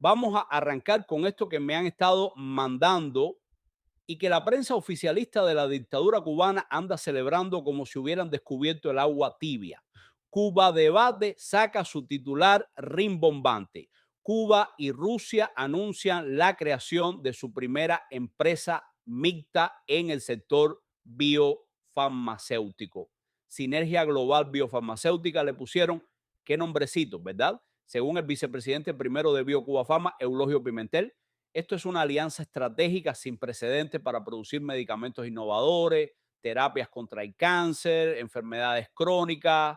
Vamos a arrancar con esto que me han estado mandando y que la prensa oficialista de la dictadura cubana anda celebrando como si hubieran descubierto el agua tibia. Cuba Debate saca su titular rimbombante. Cuba y Rusia anuncian la creación de su primera empresa mixta en el sector biofarmacéutico. Sinergia Global Biofarmacéutica le pusieron, qué nombrecito, ¿verdad? Según el vicepresidente primero de BioCuba Pharma, Eulogio Pimentel, esto es una alianza estratégica sin precedentes para producir medicamentos innovadores, terapias contra el cáncer, enfermedades crónicas,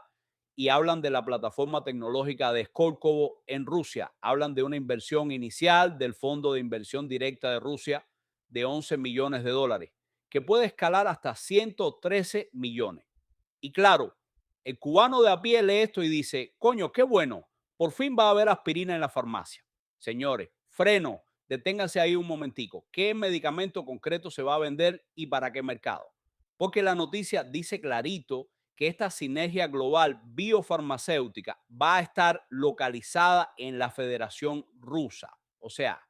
y hablan de la plataforma tecnológica de Skolkovo en Rusia. Hablan de una inversión inicial del Fondo de Inversión Directa de Rusia de 11 millones de dólares, que puede escalar hasta 113 millones. Y claro, el cubano de a pie lee esto y dice, coño, qué bueno, por fin va a haber aspirina en la farmacia. Señores, freno, deténganse ahí un momentico. ¿Qué medicamento concreto se va a vender y para qué mercado? Porque la noticia dice clarito que esta sinergia global biofarmacéutica va a estar localizada en la Federación Rusa. O sea,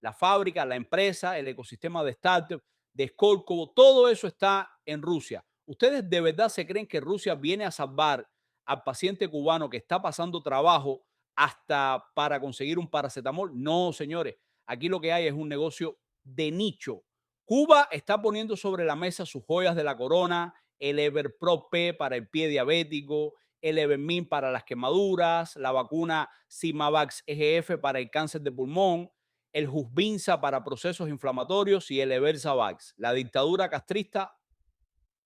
la fábrica, la empresa, el ecosistema de startup, de Skolkovo, todo eso está en Rusia. ¿Ustedes de verdad se creen que Rusia viene a salvar al paciente cubano que está pasando trabajo hasta para conseguir un paracetamol? No, señores. Aquí lo que hay es un negocio de nicho. Cuba está poniendo sobre la mesa sus joyas de la corona, el Everpro P para el pie diabético, el Evermin para las quemaduras, la vacuna Simavax EGF para el cáncer de pulmón, el Husbinza para procesos inflamatorios y el Eversavax. La dictadura castrista,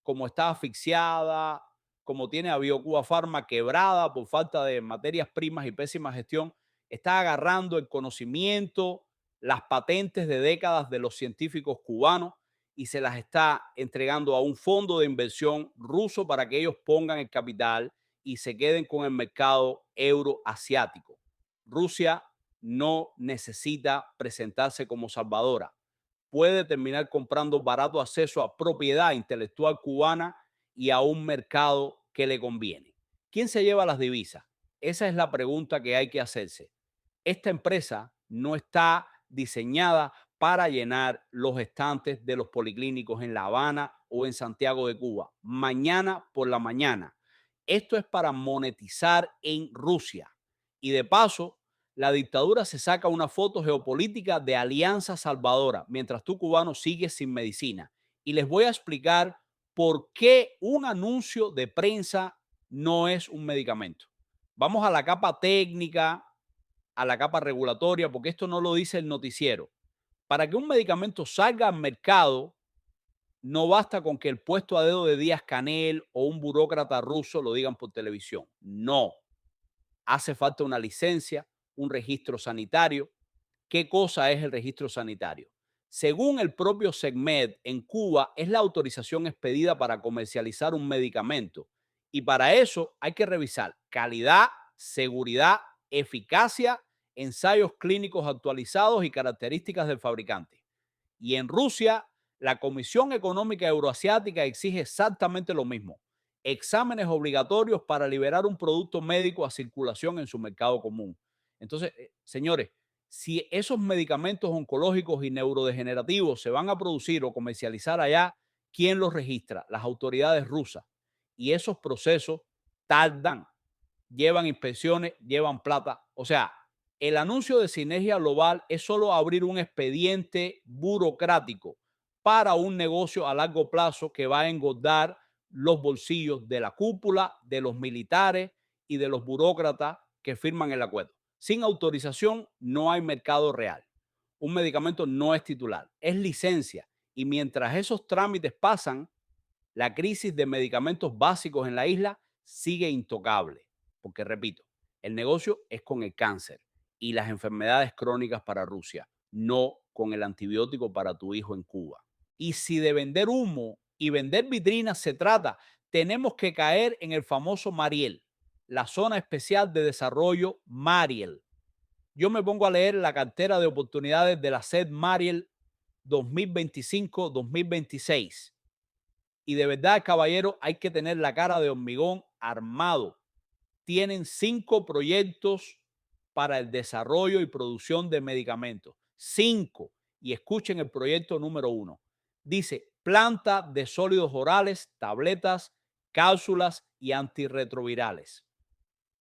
como está asfixiada, como tiene a BioCuba Pharma quebrada por falta de materias primas y pésima gestión, está agarrando el conocimiento, las patentes de décadas de los científicos cubanos y se las está entregando a un fondo de inversión ruso para que ellos pongan el capital y se queden con el mercado euroasiático. Rusia no necesita presentarse como salvadora, puede terminar comprando barato acceso a propiedad intelectual cubana y a un mercado que le conviene. ¿Quién se lleva las divisas? Esa es la pregunta que hay que hacerse. Esta empresa no está diseñada para llenar los estantes de los policlínicos en La Habana o en Santiago de Cuba. Mañana por la mañana. Esto es para monetizar en Rusia. Y de paso, la dictadura se saca una foto geopolítica de alianza salvadora, mientras tú cubano sigues sin medicina. Y les voy a explicar por qué un anuncio de prensa no es un medicamento. Vamos a la capa técnica, a la capa regulatoria, porque esto no lo dice el noticiero. Para que un medicamento salga al mercado, no basta con que el puesto a dedo de Díaz Canel o un burócrata ruso lo digan por televisión. No, hace falta una licencia, un registro sanitario. ¿Qué cosa es el registro sanitario? Según el propio SECMED, en Cuba es la autorización expedida para comercializar un medicamento. Y para eso hay que revisar calidad, seguridad, eficacia, ensayos clínicos actualizados y características del fabricante. Y en Rusia, la Comisión Económica Euroasiática exige exactamente lo mismo: exámenes obligatorios para liberar un producto médico a circulación en su mercado común. Entonces, señores, si esos medicamentos oncológicos y neurodegenerativos se van a producir o comercializar allá, ¿quién los registra? Las autoridades rusas. Y esos procesos tardan, llevan inspecciones, llevan plata. O sea, el anuncio de Sinergia Global es solo abrir un expediente burocrático para un negocio a largo plazo que va a engordar los bolsillos de la cúpula, de los militares y de los burócratas que firman el acuerdo. Sin autorización no hay mercado real. Un medicamento no es titular, es licencia. Y mientras esos trámites pasan, la crisis de medicamentos básicos en la isla sigue intocable. Porque, repito, el negocio es con el cáncer y las enfermedades crónicas para Rusia, no con el antibiótico para tu hijo en Cuba. Y si de vender humo y vender vitrinas se trata, tenemos que caer en el famoso Mariel, la zona especial de desarrollo Mariel. Yo me pongo a leer la cartera de oportunidades de la SED Mariel 2025-2026 y de verdad, caballero, hay que tener la cara de hormigón armado. Tienen 5 proyectos para el desarrollo y producción de medicamentos. 5. Y escuchen el proyecto número 1. Dice, planta de sólidos orales, tabletas, cápsulas y antirretrovirales.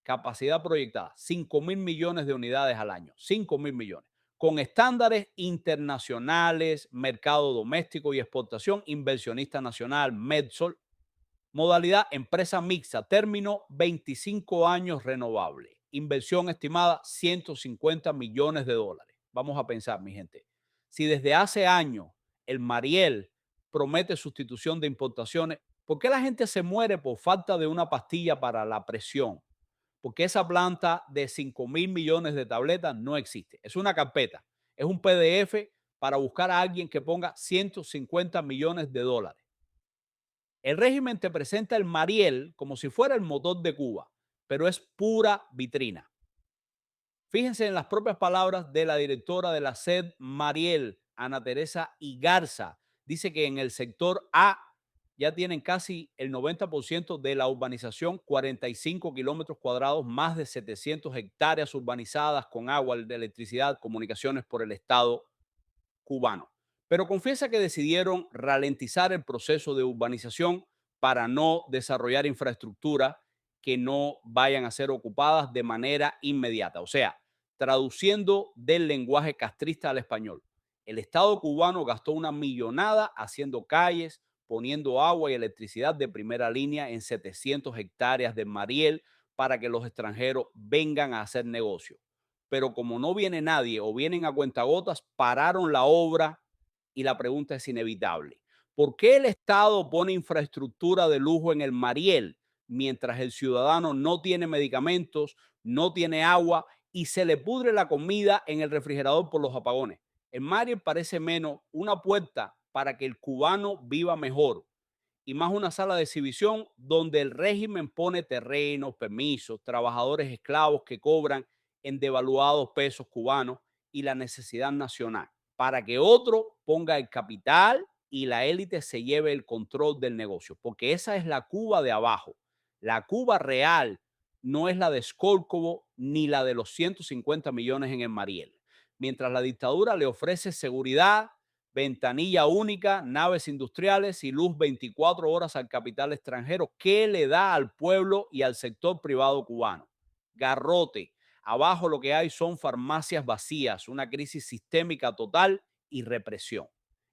Capacidad proyectada, 5.000 millones de unidades al año. 5.000 millones. Con estándares internacionales, mercado doméstico y exportación, inversionista nacional, Medsol. Modalidad empresa mixta, término 25 años renovable. Inversión estimada 150 millones de dólares. Vamos a pensar, mi gente. Si desde hace años el Mariel promete sustitución de importaciones, ¿por qué la gente se muere por falta de una pastilla para la presión? Porque esa planta de 5.000 millones de tabletas no existe. Es una carpeta, es un PDF para buscar a alguien que ponga 150 millones de dólares. El régimen te presenta el Mariel como si fuera el motor de Cuba, pero es pura vitrina. Fíjense en las propias palabras de la directora de la SED Mariel, Ana Teresa Igarza. Dice que en el sector A ya tienen casi el 90% de la urbanización, 45 kilómetros cuadrados, más de 700 hectáreas urbanizadas con agua, de electricidad, comunicaciones por el Estado cubano. Pero confiesa que decidieron ralentizar el proceso de urbanización para no desarrollar infraestructura que no vayan a ser ocupadas de manera inmediata. O sea, traduciendo del lenguaje castrista al español, el Estado cubano gastó una millonada haciendo calles, poniendo agua y electricidad de primera línea en 700 hectáreas de Mariel para que los extranjeros vengan a hacer negocio. Pero como no viene nadie o vienen a cuentagotas, pararon la obra y la pregunta es inevitable. ¿Por qué el Estado pone infraestructura de lujo en el Mariel mientras el ciudadano no tiene medicamentos, no tiene agua y se le pudre la comida en el refrigerador por los apagones? El Mariel parece menos una puerta para que el cubano viva mejor y más una sala de exhibición donde el régimen pone terrenos, permisos, trabajadores esclavos que cobran en devaluados pesos cubanos y la necesidad nacional, para que otro ponga el capital y la élite se lleve el control del negocio, porque esa es la Cuba de abajo. La Cuba real no es la de Skórkovo ni la de los 150 millones en el Mariel. Mientras la dictadura le ofrece seguridad, ventanilla única, naves industriales y luz 24 horas al capital extranjero, ¿qué le da al pueblo y al sector privado cubano? Garrote. Abajo lo que hay son farmacias vacías, una crisis sistémica total y represión.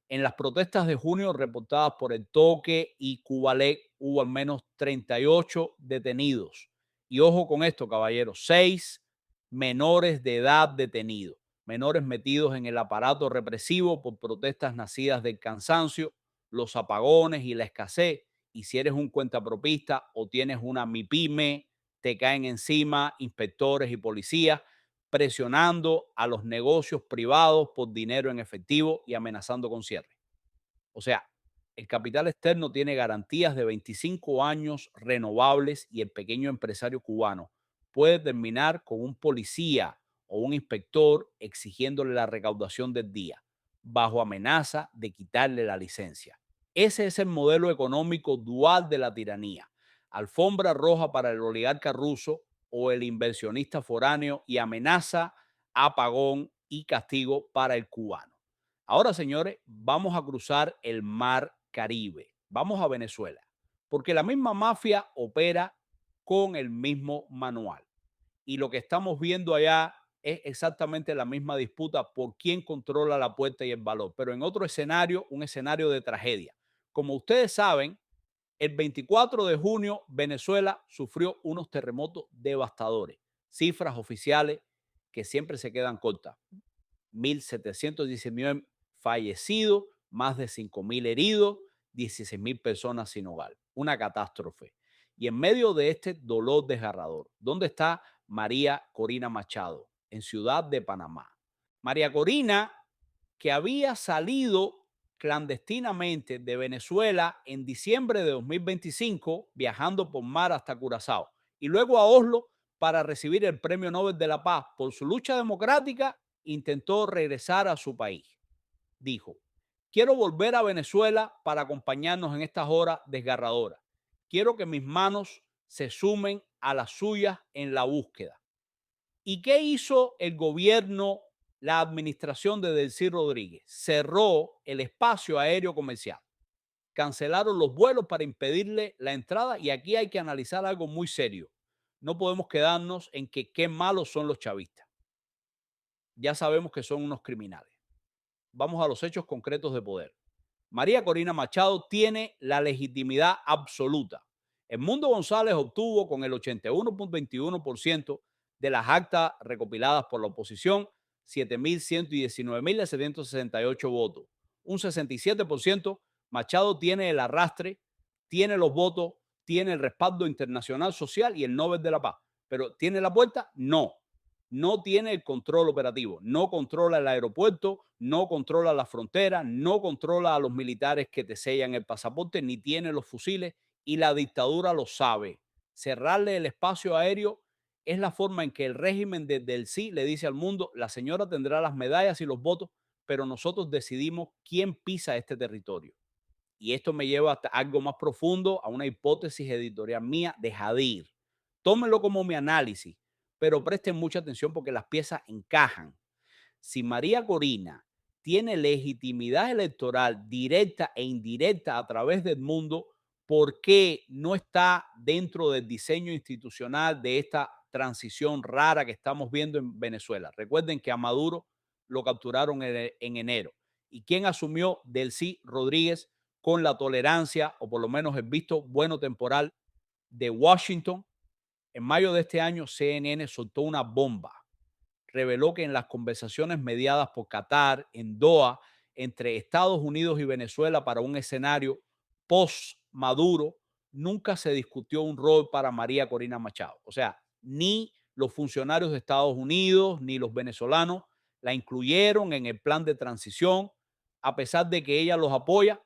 En las protestas de junio reportadas por El Toque y Cubalec hubo al menos 38 detenidos. Y ojo con esto, caballeros, 6 menores de edad detenidos, menores metidos en el aparato represivo por protestas nacidas del cansancio, los apagones y la escasez. Y si eres un cuentapropista o tienes una MIPYME, te caen encima inspectores y policías presionando a los negocios privados por dinero en efectivo y amenazando con cierre. O sea, el capital externo tiene garantías de 25 años renovables y el pequeño empresario cubano puede terminar con un policía o un inspector exigiéndole la recaudación del día, bajo amenaza de quitarle la licencia. Ese es el modelo económico dual de la tiranía. Alfombra roja para el oligarca ruso o el inversionista foráneo y amenaza, apagón y castigo para el cubano. Ahora, señores, vamos a cruzar el mar Caribe. Vamos a Venezuela, porque la misma mafia opera con el mismo manual. Y lo que estamos viendo allá es exactamente la misma disputa por quién controla la puerta y el valor, pero en otro escenario, un escenario de tragedia. Como ustedes saben, el 24 de junio Venezuela sufrió unos terremotos devastadores, cifras oficiales que siempre se quedan cortas. 1.719 fallecidos, más de 5.000 heridos, 16.000 personas sin hogar. Una catástrofe. Y en medio de este dolor desgarrador, ¿dónde está María Corina Machado? En Ciudad de Panamá. María Corina, que había salido clandestinamente de Venezuela en diciembre de 2025, viajando por mar hasta Curazao, y luego a Oslo para recibir el Premio Nobel de la Paz por su lucha democrática, intentó regresar a su país. Dijo, quiero volver a Venezuela para acompañarnos en estas horas desgarradoras. Quiero que mis manos se sumen a las suyas en la búsqueda. ¿Y qué hizo el gobierno, la administración de Delcy Rodríguez? Cerró el espacio aéreo comercial. Cancelaron los vuelos para impedirle la entrada y aquí hay que analizar algo muy serio. No podemos quedarnos en que qué malos son los chavistas. Ya sabemos que son unos criminales. Vamos a los hechos concretos de poder. María Corina Machado tiene la legitimidad absoluta. Edmundo González obtuvo con el 81.21% de las actas recopiladas por la oposición 7.119.768 votos. Un 67%. Machado tiene el arrastre, tiene los votos, tiene el respaldo internacional social y el Nobel de la Paz. Pero ¿tiene la puerta? No. No tiene el control operativo, no controla el aeropuerto, no controla la frontera, no controla a los militares que te sellan el pasaporte, ni tiene los fusiles y la dictadura lo sabe. Cerrarle el espacio aéreo es la forma en que el régimen desde el sí le dice al mundo, la señora tendrá las medallas y los votos, pero nosotros decidimos quién pisa este territorio. Y esto me lleva hasta algo más profundo, a una hipótesis editorial mía de Jadir. Tómenlo como mi análisis, pero presten mucha atención porque las piezas encajan. Si María Corina tiene legitimidad electoral directa e indirecta a través del mundo, ¿por qué no está dentro del diseño institucional de esta transición rara que estamos viendo en Venezuela? Recuerden que a Maduro lo capturaron en enero. ¿Y quién asumió? Delcy Rodríguez, con la tolerancia o por lo menos el visto bueno temporal de Washington. En mayo de este año, CNN soltó una bomba. Reveló que en las conversaciones mediadas por Qatar en Doha entre Estados Unidos y Venezuela para un escenario post-Maduro, nunca se discutió un rol para María Corina Machado. O sea, ni los funcionarios de Estados Unidos ni los venezolanos la incluyeron en el plan de transición, a pesar de que ella los apoya.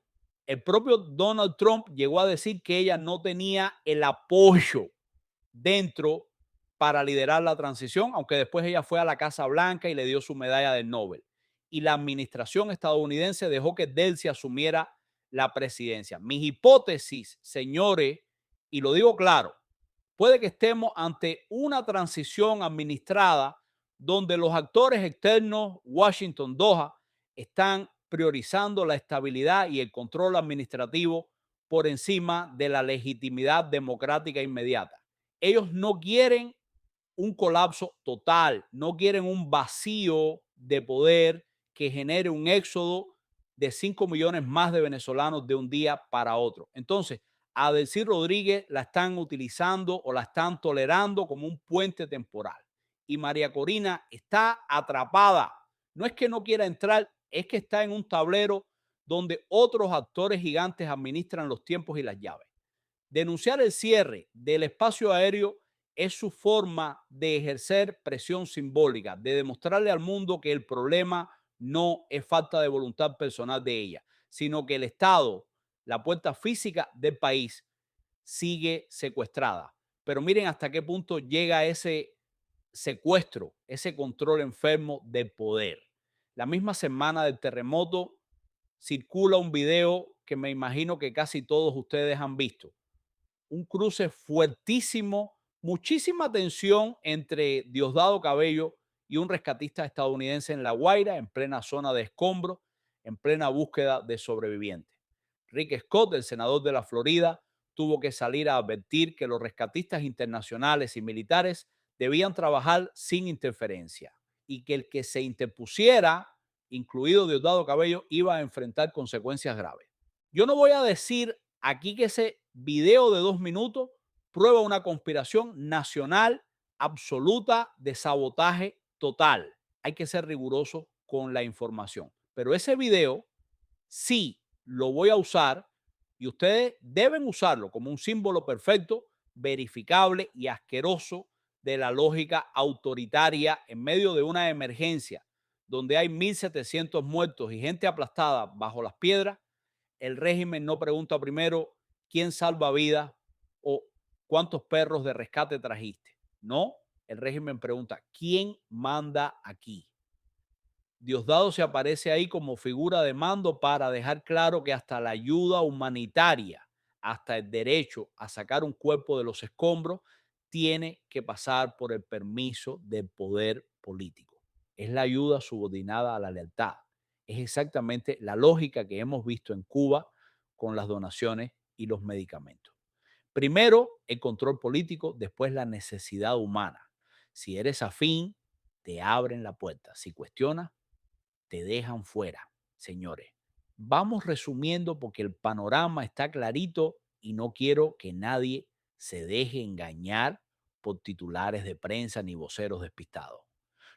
El propio Donald Trump llegó a decir que ella no tenía el apoyo dentro para liderar la transición, aunque después ella fue a la Casa Blanca y le dio su medalla del Nobel. Y la administración estadounidense dejó que Delcy asumiera la presidencia. Mis hipótesis, señores, y lo digo claro, puede que estemos ante una transición administrada donde los actores externos, Washington, Doha, están priorizando la estabilidad y el control administrativo por encima de la legitimidad democrática inmediata. Ellos no quieren un colapso total, no quieren un vacío de poder que genere un éxodo de 5 millones más de venezolanos de un día para otro. Entonces, a Delcy Rodríguez la están utilizando o la están tolerando como un puente temporal. Y María Corina está atrapada. No es que no quiera entrar, es que está en un tablero donde otros actores gigantes administran los tiempos y las llaves. Denunciar el cierre del espacio aéreo es su forma de ejercer presión simbólica, de demostrarle al mundo que el problema no es falta de voluntad personal de ella, sino que el Estado, la puerta física del país, sigue secuestrada. Pero miren hasta qué punto llega ese secuestro, ese control enfermo del poder. La misma semana del terremoto circula un video que me imagino que casi todos ustedes han visto, un cruce fuertísimo, muchísima tensión entre Diosdado Cabello y un rescatista estadounidense en La Guaira, en plena zona de escombros, en plena búsqueda de sobrevivientes. Rick Scott, el senador de la Florida, tuvo que salir a advertir que los rescatistas internacionales y militares debían trabajar sin interferencia y que el que se interpusiera, incluido Diosdado Cabello, iba a enfrentar consecuencias graves. Yo no voy a decir aquí que ese video de 2 minutos prueba una conspiración nacional absoluta de sabotaje total. Hay que ser riguroso con la información. Pero ese video sí lo voy a usar y ustedes deben usarlo como un símbolo perfecto, verificable y asqueroso de la lógica autoritaria en medio de una emergencia donde hay 1.700 muertos y gente aplastada bajo las piedras. El régimen no pregunta primero quién salva vidas o cuántos perros de rescate trajiste. No, el régimen pregunta quién manda aquí. Diosdado se aparece ahí como figura de mando para dejar claro que hasta la ayuda humanitaria, hasta el derecho a sacar un cuerpo de los escombros, tiene que pasar por el permiso del poder político. Es la ayuda subordinada a la lealtad. Es exactamente la lógica que hemos visto en Cuba con las donaciones y los medicamentos. Primero, el control político, después la necesidad humana. Si eres afín, te abren la puerta. Si cuestionas, te dejan fuera. Señores, vamos resumiendo porque el panorama está clarito y no quiero que nadie se deje engañar por titulares de prensa ni voceros despistados.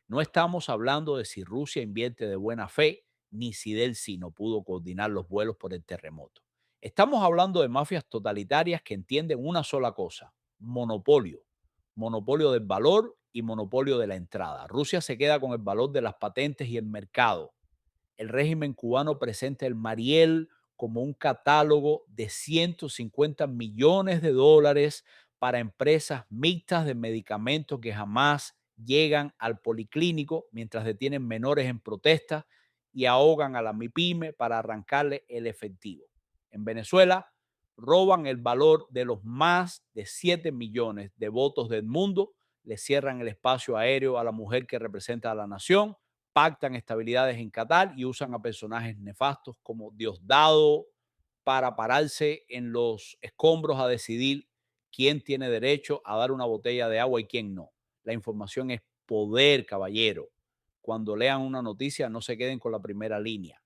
No estamos hablando de si Rusia invierte de buena fe, ni si Delcy no pudo coordinar los vuelos por el terremoto. Estamos hablando de mafias totalitarias que entienden una sola cosa: monopolio. Monopolio del valor y monopolio de la entrada. Rusia se queda con el valor de las patentes y el mercado. El régimen cubano presenta el Mariel como un catálogo de 150 millones de dólares para empresas mixtas de medicamentos que jamás llegan al policlínico, mientras detienen menores en protesta y ahogan a la MIPYME para arrancarle el efectivo. En Venezuela roban el valor de los más de 7 millones de votos del mundo, le cierran el espacio aéreo a la mujer que representa a la nación, pactan estabilidades en Qatar y usan a personajes nefastos como Diosdado para pararse en los escombros a decidir quién tiene derecho a dar una botella de agua y quién no. La información es poder, caballero. Cuando lean una noticia, no se queden con la primera línea.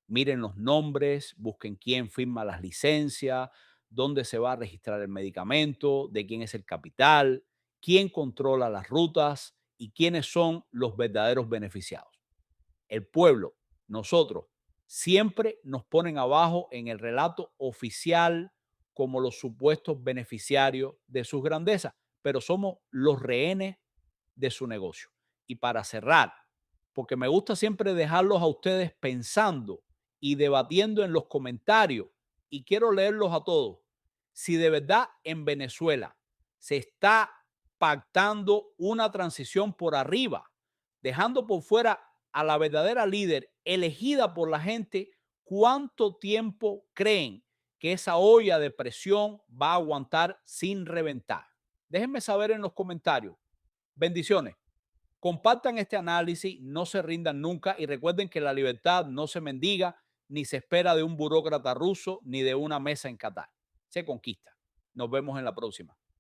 Miren los nombres, busquen quién firma las licencias, dónde se va a registrar el medicamento, de quién es el capital, quién controla las rutas y quiénes son los verdaderos beneficiados. El pueblo, nosotros, siempre nos ponen abajo en el relato oficial como los supuestos beneficiarios de sus grandezas, pero somos los rehenes de su negocio. Y para cerrar, porque me gusta siempre dejarlos a ustedes pensando y debatiendo en los comentarios, y quiero leerlos a todos. Si de verdad en Venezuela se está pactando una transición por arriba, dejando por fuera a la verdadera líder elegida por la gente, ¿cuánto tiempo creen que esa olla de presión va a aguantar sin reventar? Déjenme saber en los comentarios. Bendiciones. Compartan este análisis, no se rindan nunca y recuerden que la libertad no se mendiga ni se espera de un burócrata ruso ni de una mesa en Qatar. Se conquista. Nos vemos en la próxima.